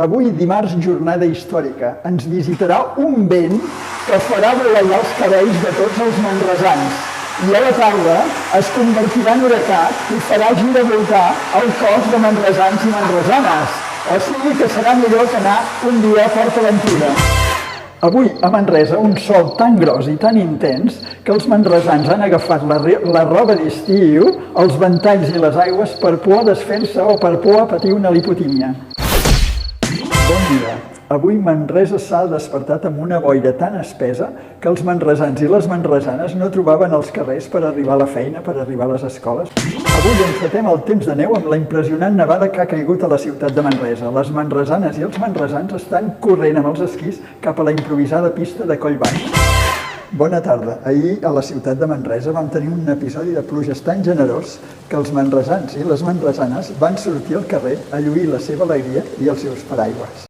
Avui, dimarts, jornada històrica. Ens visitarà un vent que farà volar els cabells de tots els manresans. I a la tarda es convertirà en huracà i farà giravoltar el cos de manresans i manresanes. O sigui que serà millor que anar un dia a Port Aventura. Avui, a Manresa, un sol tan gros i tan intens que els manresans han agafat la roba d'estiu, els ventalls i les aigües per por a desfer-se o per por a patir una lipotímia. Bon dia. Avui Manresa s'ha despertat amb una boira tan espessa que els manresans i les manresanes no trobaven els carrers per arribar a la feina, per arribar a les escoles. Avui encetem el temps de neu amb la impressionant nevada que ha caigut a la ciutat de Manresa. Les manresanes i els manresans estan corrent amb els esquís cap a la improvisada pista de Collbaix. Bona tarda. Ahir a la ciutat de Manresa vam tenir un episodi de pluges tan generós que els manresans i les manresanes van sortir al carrer a lluir la seva alegria i els seus paraigües.